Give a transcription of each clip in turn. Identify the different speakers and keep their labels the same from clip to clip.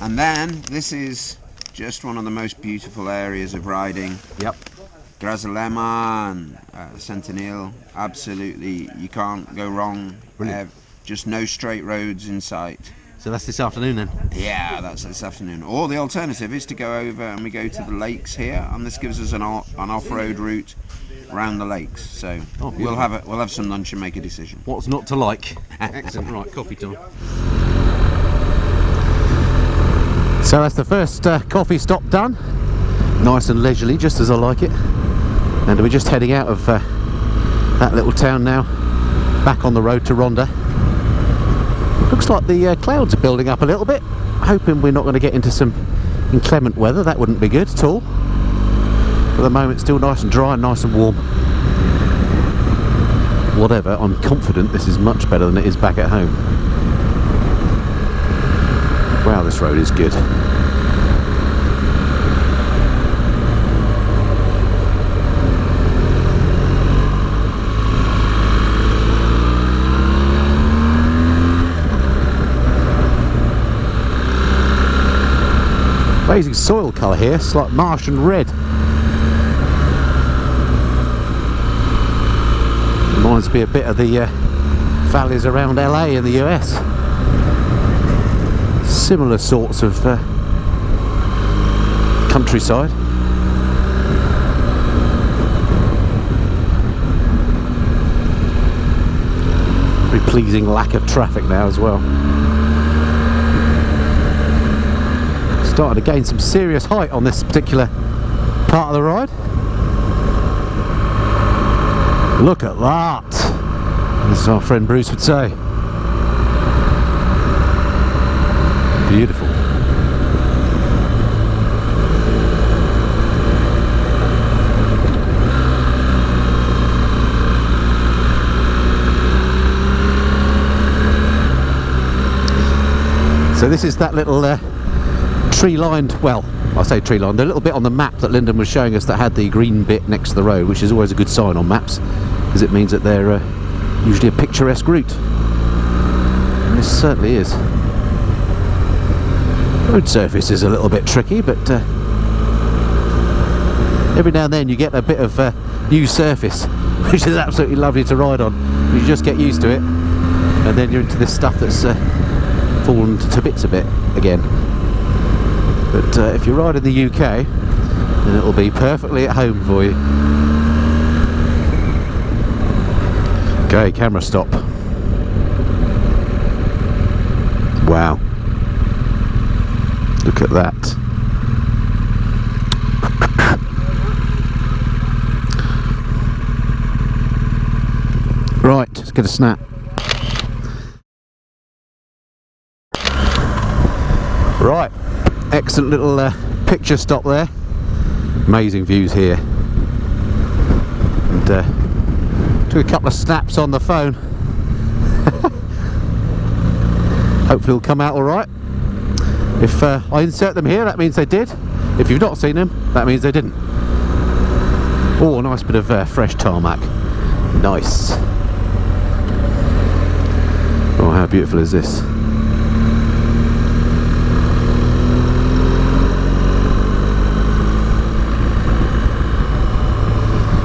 Speaker 1: And then this is just one of the most beautiful areas of riding.
Speaker 2: Yep.
Speaker 1: Grazalema and Centennial, absolutely, you can't go wrong. Just no straight roads in sight.
Speaker 2: So that's this afternoon then?
Speaker 1: Yeah, that's this afternoon. Or the alternative is to go over and we go to the lakes here, and this gives us an off-road route around the lakes. So we'll have some lunch and make a decision.
Speaker 2: What's not to like? Excellent. Right, coffee time. So that's the first coffee stop done. Nice and leisurely, just as I like it. And we're just heading out of that little town now, back on the road to Ronda. Looks like the clouds are building up a little bit. Hoping we're not going to get into some inclement weather. That wouldn't be good at all. For the moment, still nice and dry and nice and warm. Whatever, I'm confident this is much better than it is back at home. Wow, this road is good. Amazing soil colour here, it's like Martian red. Reminds me a bit of the valleys around LA in the US. Similar sorts of countryside. Very pleasing lack of traffic now as well. Starting to gain some serious height on this particular part of the ride. Look at that! As our friend Bruce would say. Beautiful. So this is that little tree-lined, well, I say tree-lined, the little bit on the map that Lyndon was showing us that had the green bit next to the road, which is always a good sign on maps, because it means that they're usually a picturesque route. And this certainly is. Road surface is a little bit tricky, but every now and then you get a bit of new surface, which is absolutely lovely to ride on. You just get used to it, and then you're into this stuff that's fallen to bits a bit again. But if you ride in the UK, then it'll be perfectly at home for you. Okay, camera stop. Wow. Look at that. Right, let's get a snap. Right. Excellent little picture stop there. Amazing views here. And took a couple of snaps on the phone. Hopefully it'll come out alright. If I insert them here, that means they did. If you've not seen them, that means they didn't. Oh, a nice bit of fresh tarmac. Nice. Oh, how beautiful is this?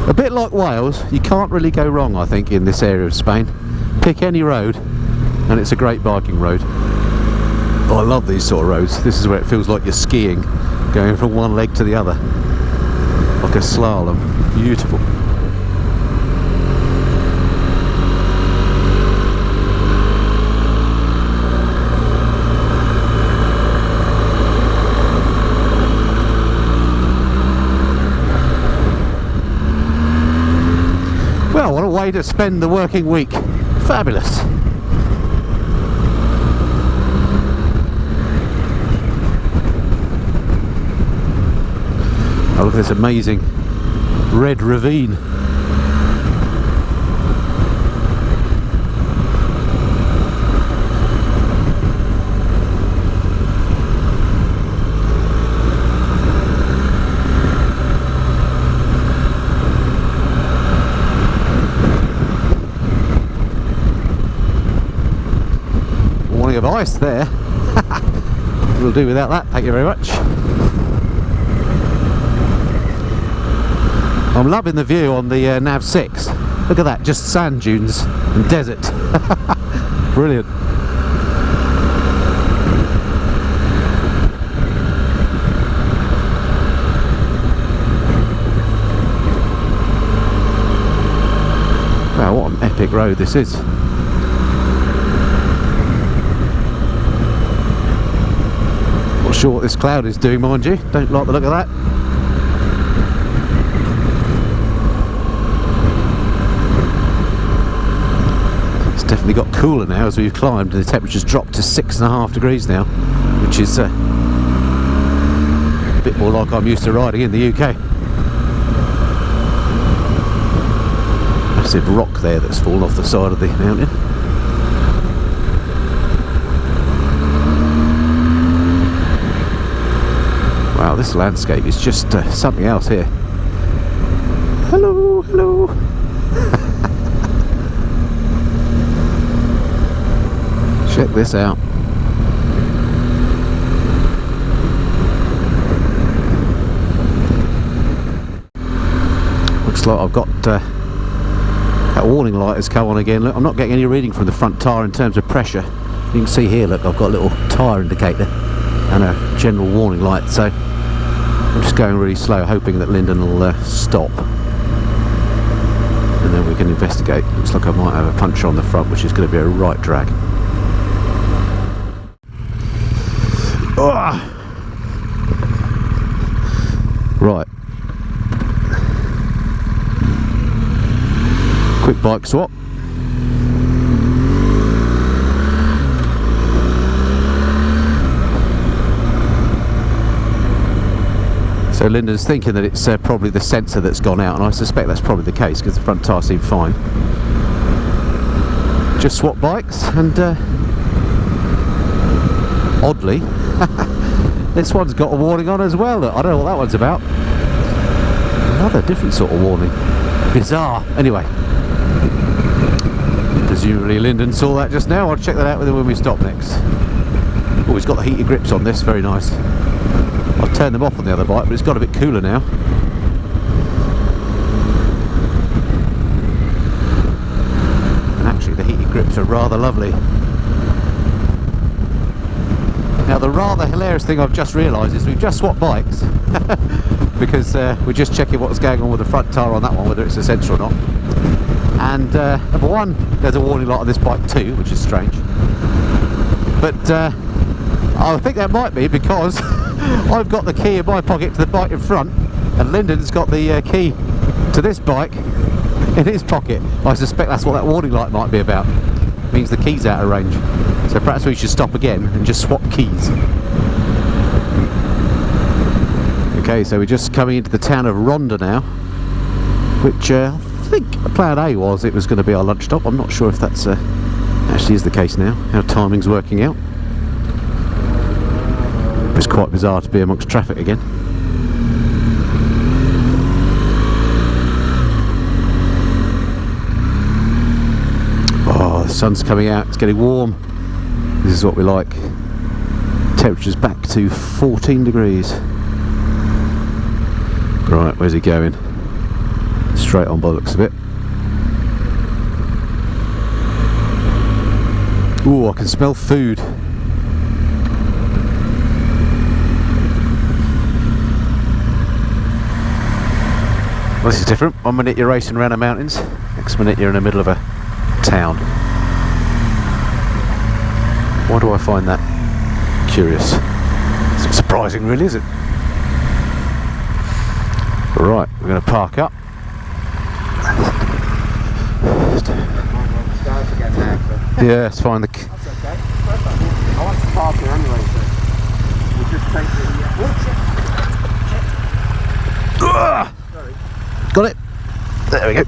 Speaker 2: A bit like Wales, you can't really go wrong, I think, in this area of Spain. Pick any road and it's a great biking road. Oh, I love these sort of roads. This is where it feels like you're skiing, going from one leg to the other, like a slalom. Beautiful. Well, what a way to spend the working week. Fabulous. Oh, look at this amazing red ravine. Warning of ice there. we'll do without that, thank you very much. I'm loving the view on the Nav 6. Look at that, just sand dunes and desert. Brilliant. Wow, what an epic road this is. Not sure what this cloud is doing, mind you. Don't like the look of that. It's definitely got cooler now as we've climbed, and the temperature's dropped to 6.5 degrees now, which is a bit more like I'm used to riding in the UK. Massive rock there that's fallen off the side of the mountain. Wow, this landscape is just something else here. Hello, hello. Check this out. Looks like I've got that warning light has come on again. Look, I'm not getting any reading from the front tyre in terms of pressure. You can see here, look, I've got a little tyre indicator and a general warning light, so I'm just going really slow, hoping that Lyndon will stop, and then we can investigate. Looks like I might have a puncture on the front, which is going to be a right drag. Right. Quick bike swap. So Lyndon's thinking that it's probably the sensor that's gone out, and I suspect that's probably the case because the front tyre seemed fine. Just swap bikes, and oddly this one's got a warning on as well. Look, I don't know what that one's about. Another different sort of warning. Bizarre. Anyway, presumably Lyndon saw that just now. I'll check that out with him when we stop next. Oh, he's got the heated grips on this, very nice. I've turned them off on the other bike, but it's got a bit cooler now. And actually the heated grips are rather lovely. Now the rather hilarious thing I've just realised is we've just swapped bikes because we're just checking what's going on with the front tyre on that one, whether it's a sensor or not. And number one, there's a warning light on this bike too, which is strange. But I think that might be because I've got the key in my pocket to the bike in front, and Lyndon's got the key to this bike in his pocket. I suspect that's what that warning light might be about. It means the key's out of range. So perhaps we should stop again and just swap keys. Okay, so we're just coming into the town of Ronda now, which I think plan A was it was going to be our lunch stop. I'm not sure if that's actually is the case now, how timing's working out. It's quite bizarre to be amongst traffic again. Oh, the sun's coming out, it's getting warm. This is what we like. Temperature's back to 14 degrees. Right, where's he going? Straight on by the looks of it. Ooh, I can smell food. Well, this is different. 1 minute you're racing around the mountains, next minute you're in the middle of a town. Why do I find that curious? It's not surprising really, is it? Right, we're going to park up. Yeah, it's fine.
Speaker 1: That's okay. I want to park here anyway, so we'll just take the... Sorry.
Speaker 2: Got it. There we go.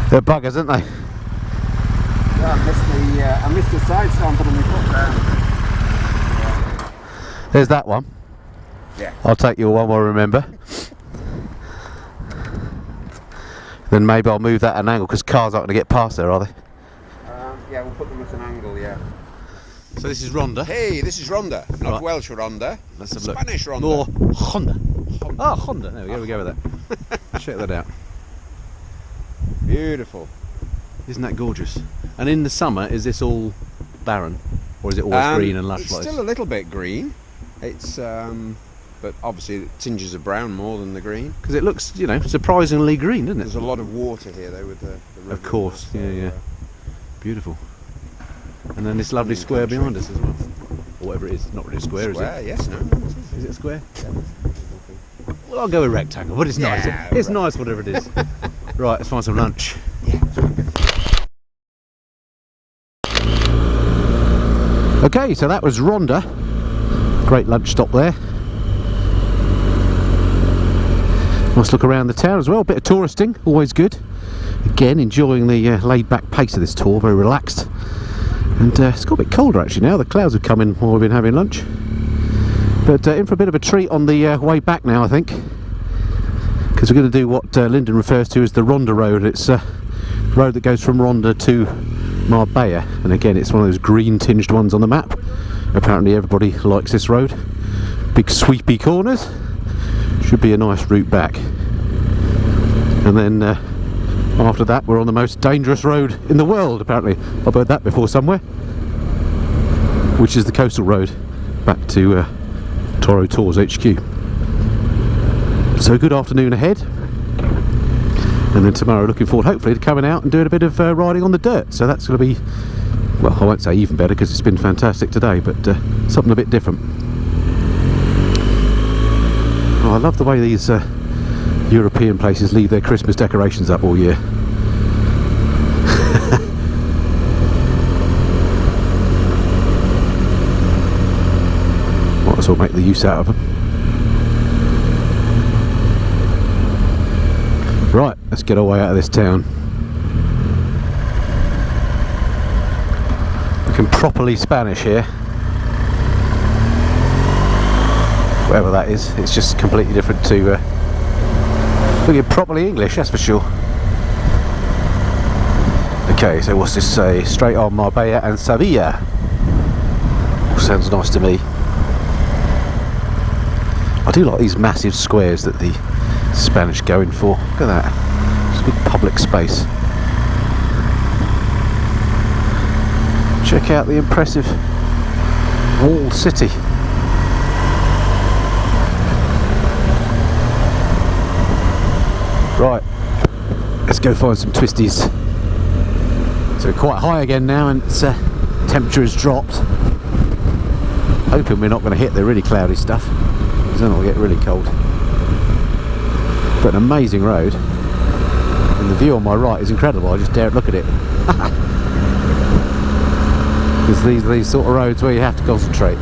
Speaker 2: They're buggers, aren't they?
Speaker 1: Yeah, I missed the side stamp on my foot there. Yeah.
Speaker 2: There's that one.
Speaker 1: Yeah.
Speaker 2: I'll take your one, I'll remember. Then maybe I'll move that at an angle because cars aren't going to get past there, are they?
Speaker 1: Yeah, we'll put them at an angle, yeah.
Speaker 2: So this is Ronda.
Speaker 1: Hey, this is Ronda, not
Speaker 2: Right.
Speaker 1: Welsh Ronda.
Speaker 2: Let's have a look.
Speaker 1: Spanish Ronda.
Speaker 2: Or Honda. Oh, Honda. There we go. We go with that. Check that out.
Speaker 1: Beautiful.
Speaker 2: Isn't that gorgeous? And in the summer, is this all barren, or is it always green and lush
Speaker 1: It's
Speaker 2: like
Speaker 1: still
Speaker 2: this?
Speaker 1: a little bit green. It's but obviously it tinges of brown more than the green.
Speaker 2: Because it looks, you know, surprisingly green, doesn't it?
Speaker 1: There's a lot of water here though with the river.
Speaker 2: Of course.
Speaker 1: So,
Speaker 2: Yeah. Beautiful. And then this lovely square behind us as well. Or whatever it is. Not really a square,
Speaker 1: Square,
Speaker 2: is
Speaker 1: yes, no.
Speaker 2: it? Is it a square? Well, I'll go with rectangle, but it's nice.
Speaker 1: Yeah,
Speaker 2: It's
Speaker 1: right.
Speaker 2: nice, whatever it is. Right, let's find some lunch. Okay, so that was Ronda. Great lunch stop there. Nice look around the town as well. Bit of touristing, always good. Again, enjoying the laid-back pace of this tour, very relaxed. And it's got a bit colder actually now. The clouds have come in while we've been having lunch. But in for a bit of a treat on the way back now, I think. Because we're going to do what Lyndon refers to as the Ronda Road. It's a road that goes from Ronda to Marbella. And again, it's one of those green-tinged ones on the map. Apparently everybody likes this road. Big sweepy corners. Should be a nice route back. And then after that we're on the most dangerous road in the world, apparently. I've heard that before somewhere. Which is the coastal road back to Toro Trails HQ. So good afternoon ahead. And then tomorrow looking forward hopefully to coming out and doing a bit of riding on the dirt. So that's going to be, well, I won't say even better because it's been fantastic today, but something a bit different. Oh, I love the way these European places leave their Christmas decorations up all year. Might as well make the use out of them. Right, let's get our way out of this town. Looking properly Spanish here. Whatever that is, it's just completely different to looking properly English, that's for sure. Okay, so what's this say? Straight on Marbella and Sevilla. Sounds nice to me. I do like these massive squares that the Spanish go in for. Look at that. It's a big public space. Check out the impressive walled city. Right, let's go find some twisties. So quite high again now, and it's, temperature has dropped. Hoping we're not going to hit the really cloudy stuff, because then it'll get really cold. But an amazing road, and the view on my right is incredible. I just daren't look at it. Because these are these sort of roads where you have to concentrate.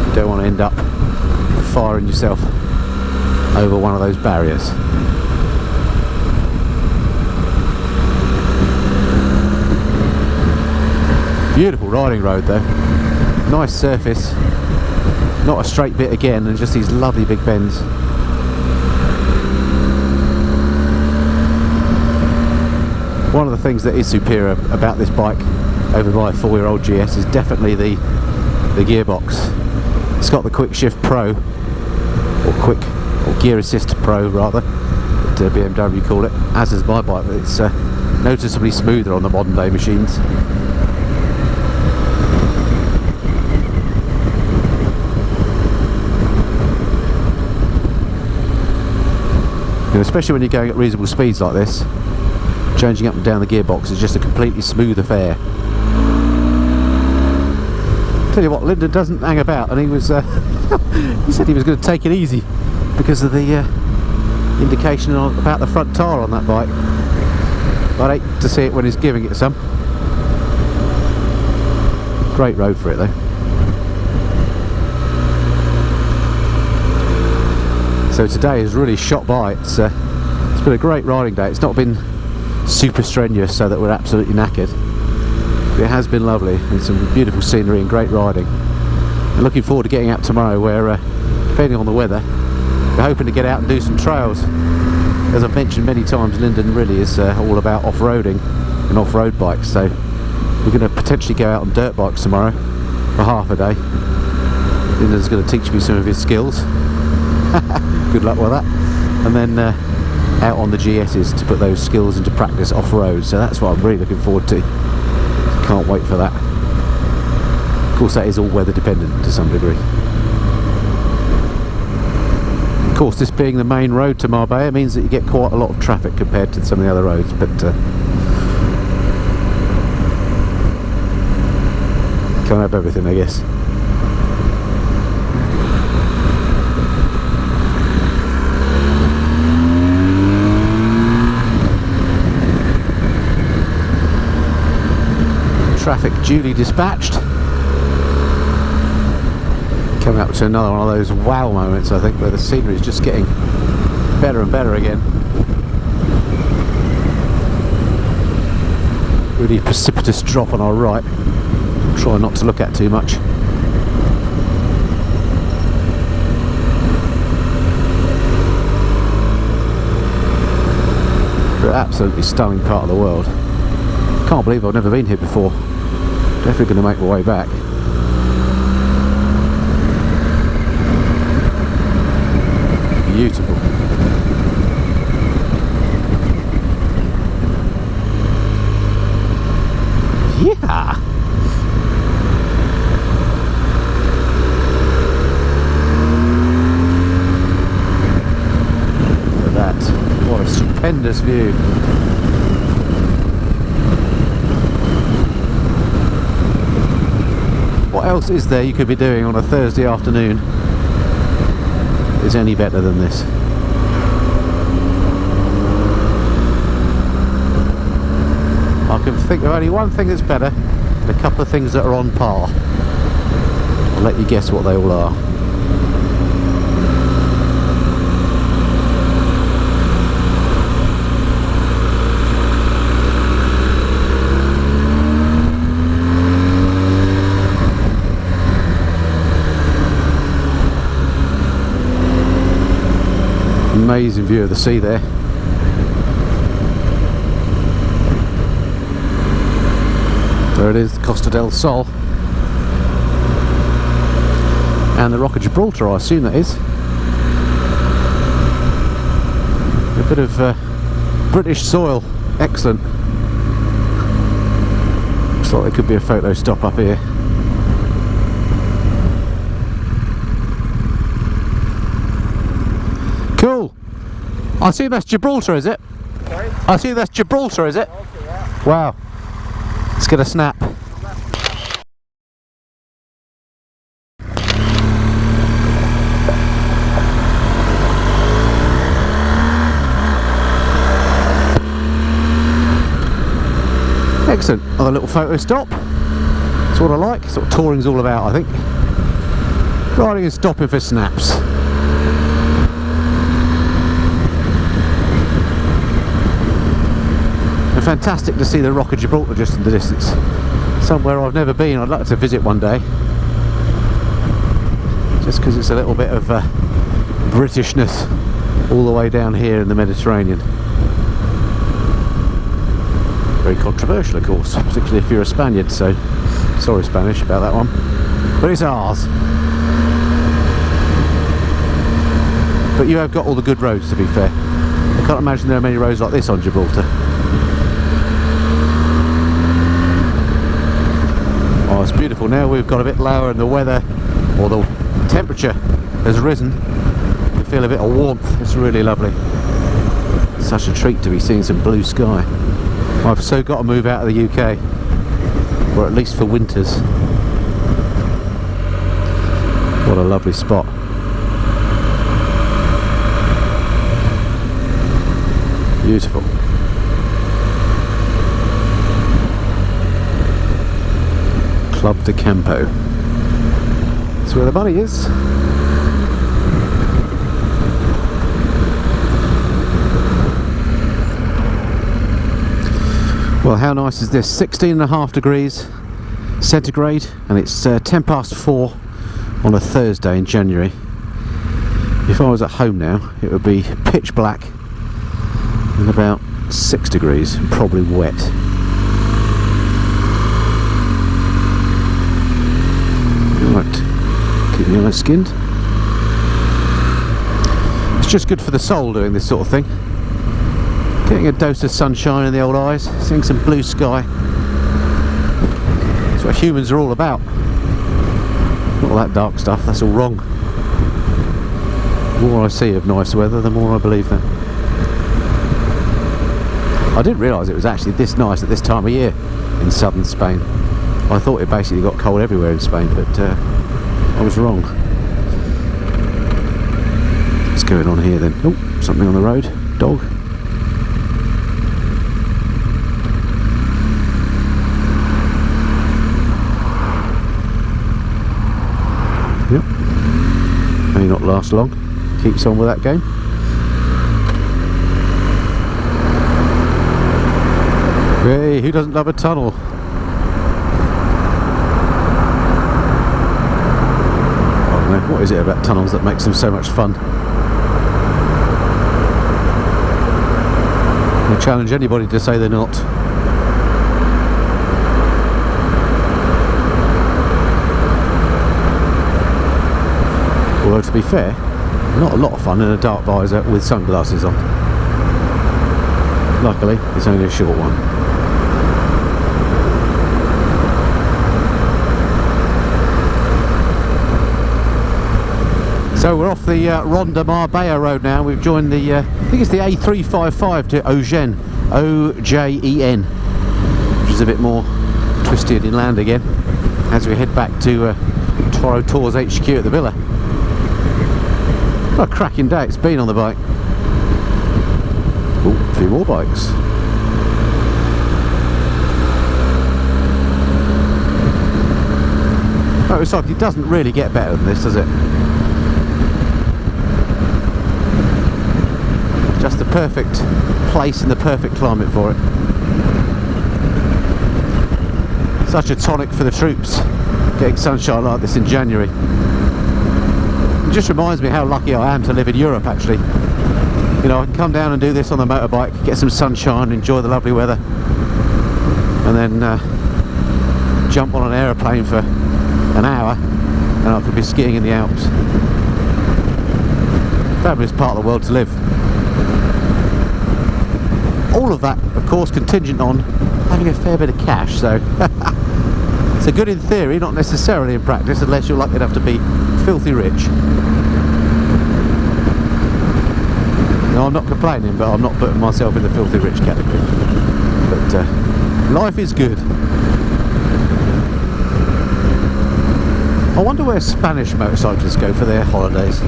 Speaker 2: You don't want to end up firing yourself over one of those barriers. Beautiful riding road though. Nice surface. Not a straight bit again, and just these lovely big bends. One of the things that is superior about this bike over my 4-year-old GS is definitely the gearbox. It's got the Quick Shift Pro, or Gear Assist Pro rather, that BMW call it, as is my bike, but it's noticeably smoother on the modern day machines. And especially when you're going at reasonable speeds like this, changing up and down the gearbox is just a completely smooth affair. Tell you what, Lyndon doesn't hang about, and he was he said he was going to take it easy because of the indication about the front tyre on that bike. I'd hate to see it when he's giving it some. Great road for it though. So today is really shot by. It's been a great riding day. It's not been super strenuous so that we're absolutely knackered. It has been lovely, and some beautiful scenery and great riding. I'm looking forward to getting out tomorrow where, depending on the weather, we're hoping to get out and do some trails. As I've mentioned many times, Lyndon really is all about off-roading and off-road bikes, so We're going to potentially go out on dirt bikes tomorrow for half a day. Linda's going to teach me some of his skills. Good luck with that. And then out on the GS's to put those skills into practice off-road. So that's what I'm really looking forward to. Can't wait for that. Of course, that is all weather dependent to some degree. Of course, this being the main road to Marbella means that you get quite a lot of traffic compared to some of the other roads, but can't have everything, I guess. Traffic duly dispatched. Coming up to another one of those wow moments, I think, where the scenery is just getting better and better again. Really precipitous drop on our right. Try not to look at too much. But absolutely stunning part of the world. Can't believe I've never been here before. Definitely going to make my way back. Beautiful. Yeah. Look at that. What a stupendous view. What else is there you could be doing on a Thursday afternoon is any better than this? I can think of only one thing that's better and a couple of things that are on par. I'll let you guess what they all are. Amazing view of the sea there. There it is, the Costa del Sol. And the Rock of Gibraltar, I assume that is. A bit of British soil, excellent. Looks like there could be a photo stop up here. Cool. I assume that's Gibraltar, is it? Sorry? I assume that's Gibraltar, is it? Okay, yeah. Wow. Let's get a snap. Excellent. Another little photo stop. That's what I like. That's what touring's all about, I think. Riding and stopping for snaps. Fantastic to see the Rock of Gibraltar just in the distance. Somewhere I've never been, I'd like to visit one day. Just because it's a little bit of Britishness all the way down here in the Mediterranean. Very controversial, of course, particularly if you're a Spaniard, so sorry Spanish about that one. But it's ours. But you have got all the good roads, to be fair. I can't imagine there are many roads like this on Gibraltar. Oh, it's beautiful. Now we've got a bit lower and the weather, or the temperature has risen. You feel a bit of warmth. It's really lovely. It's such a treat to be seeing some blue sky. I've so got to move out of the UK, or at least for winters. What a lovely spot. Beautiful. Club de Campo. That's where the money is. Well, how nice is this? 16.5 degrees centigrade, and it's 10 past 4 on a Thursday in January. If I was at home now, it would be pitch black and about 6 degrees, and probably wet. Keeping the eyes skinned. It's just good for the soul doing this sort of thing. Getting a dose of sunshine in the old eyes, seeing some blue sky. That's what humans are all about. Not all that dark stuff, that's all wrong. The more I see of nice weather, the more I believe that. I didn't realise it was actually this nice at this time of year in southern Spain. I thought it basically got cold everywhere in Spain, but I was wrong. What's going on here then? Oh, something on the road. Dog. Yep. May not last long. Keeps on with that game. Hey, who doesn't love a tunnel? I don't know, what is it about tunnels that makes them so much fun? I challenge anybody to say they're not. Although to be fair, not a lot of fun in a dark visor with sunglasses on. Luckily, it's only a short one. So we're off the Ronda Marbella road now. We've joined the, I think it's the A355 to Ojen, O-J-E-N, which is a bit more twisted inland again, as we head back to Toro Trails HQ at the villa. What a cracking day it's been on the bike. Oh, a few more bikes. Oh, it's like it doesn't really get better than this, does it? Just the perfect place and the perfect climate for it. Such a tonic for the troops, getting sunshine like this in January. It just reminds me how lucky I am to live in Europe, actually. You know, I can come down and do this on the motorbike, get some sunshine, enjoy the lovely weather, and then jump on an aeroplane for an hour and I could be skiing in the Alps. Fabulous part of the world to live. All of that, of course, contingent on having a fair bit of cash, so so good in theory, not necessarily in practice, unless you're lucky enough to be filthy rich. No, I'm not complaining, but I'm not putting myself in the filthy rich category. But life is good. I wonder where Spanish motorcyclists go for their holidays.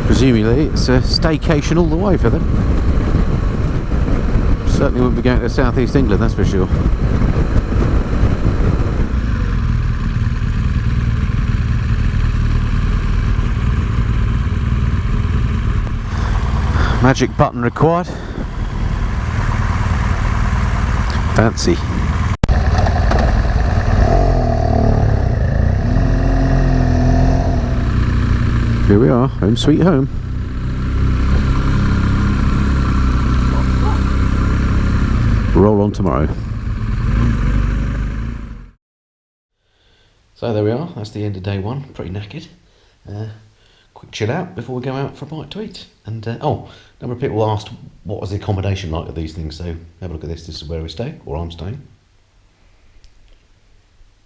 Speaker 2: Presumably it's a staycation all the way for them. Certainly wouldn't be going to South East England, that's for sure. Magic button required. Fancy. Here we are, home sweet home. Roll on tomorrow. So there we are, that's the end of day one, pretty knackered. Quick chill out before we go out for a bite to eat. And oh, a number of people asked what was the accommodation like at these things, so have a look at this. This is where we stay, or I'm staying.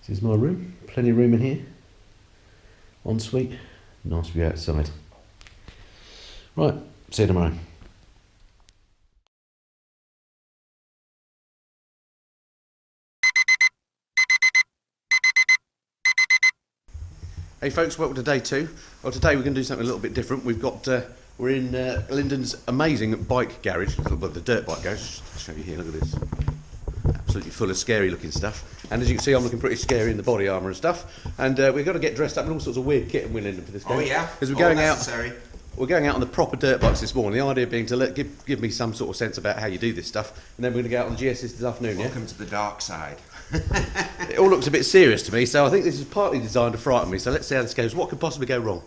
Speaker 2: This is my room, plenty of room in here. Ensuite, nice view outside. Right, see you tomorrow. Hey folks, welcome to day two. Well, today we're going to do something a little bit different. We've got, we're in Lyndon's amazing bike garage, well, the dirt bike garage. I'll show you here, look at this. Absolutely full of scary looking stuff. And as you can see, I'm looking pretty scary in the body armour and stuff. And we've got to get dressed up in all sorts of weird kit and we're Lyndon for this game.
Speaker 1: Oh yeah?
Speaker 2: Because we're going out.
Speaker 1: Necessary.
Speaker 2: We're going out on the proper dirt bikes this morning. The idea being to give me some sort of sense about how you do this stuff. And then we're going to go out on the GSs this afternoon,
Speaker 1: Welcome to the dark side.
Speaker 2: It all looks a bit serious to me, so I think this is partly designed to frighten me. So let's see how this goes. What could possibly go wrong?